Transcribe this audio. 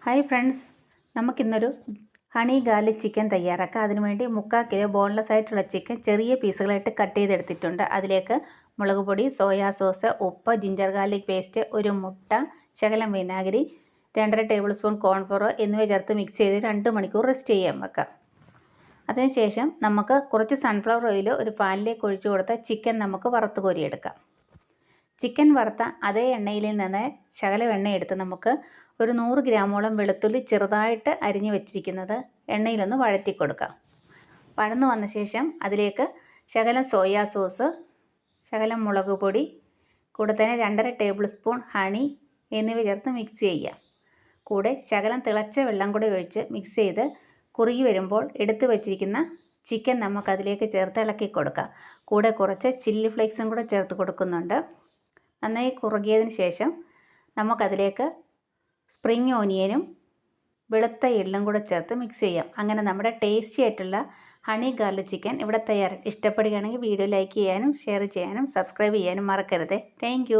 Hi friends, നമുക്കിന്നൊരു honey garlic chicken തയ്യാറാക്കാം. അതിനുവേണ്ടി 3/4 കിലോ ബോൺലെസ് ആയിട്ടുള്ള ചിക്കൻ ചെറിയ പീസുകളായിട്ട് കട്ട് ചെയ്തെടുത്തിട്ടുണ്ട്. അതിലേക്ക് മുളക് പൊടി, സോയാ സോസ്, ഉപ്പ്, ജിഞ്ചർ ഗാർലിക് പേസ്റ്റ്, ഒരു മുട്ട, ശകലം വിനാഗിരി, 2.5 ടേബിൾ സ്പൂൺ കോൺഫ്ലോർ എന്നിവ ചേർത്ത് മിക്സ് ചെയ്ത് 2 മണിക്കൂർ റെസ്റ്റ് ചെയ്യാൻ വെക്കാം. അതിനുശേഷം നമുക്ക് കുറച്ച് സൺഫ്ലവർ ഓയിൽ ഒരു പാനിലേക്ക് ഒഴിച്ചു കൊടുത്ത ചിക്കൻ നമുക്ക് വറുത്ത് കോരിയെടുക്കാം. ചിക്കൻ വറുത്ത അതേ എണ്ണയിൽ നിന്ന് ശകലം എണ്ണ എടുത്ത് നമുക്ക് ഒരു 100 ഗ്രാമോളം വെളുത്തുള്ളി ചെറുതായിട്ട് അരിഞ്ഞു വെച്ചിരിക്കുന്നത് എണ്ണയിലൊന്ന് വഴറ്റി കൊടുക്കാം. വഴന്നു വന്ന ശേഷം അതിലേക്ക് ശകലം സോയാ സോസ്, ശകലം മുളക് പൊടി, കൂടെ തന്നെ 2.5 ടേബിൾ സ്പൂൺ ഹണി എന്നിവ ചേർത്ത് മിക്സ് ചെയ്യാം. കൂടെ ശകലം തിളച്ച വെള്ളം കൂടി ഒഴിച്ച് മിക്സ് ചെയ്ത് കുറുകി വരുമ്പോൾ എടുത്തു വച്ചിരിക്കുന്ന ചിക്കൻ നമുക്കതിലേക്ക് ചേർത്ത് ഇളക്കി കൊടുക്കാം. കൂടെ കുറച്ച് ചില്ലി ഫ്ലേക്സും കൂടെ ചേർത്ത് കൊടുക്കുന്നുണ്ട്. നന്നായി കുറുകിയതിന് ശേഷം നമുക്കതിലേക്ക് സ്പ്രിംഗ് ഓനിയനും വെളുത്ത എള്ളും കൂടെ ചേർത്ത് മിക്സ് ചെയ്യാം. അങ്ങനെ നമ്മുടെ ടേസ്റ്റി ആയിട്ടുള്ള ഹണി ഗാർലിക് ചിക്കൻ ഇവിടെ തയ്യാറാണ്. ഇഷ്ടപ്പെടുകയാണെങ്കിൽ വീഡിയോ ലൈക്ക് ചെയ്യാനും ഷെയർ ചെയ്യാനും സബ്സ്ക്രൈബ് ചെയ്യാനും മറക്കരുത്. താങ്ക്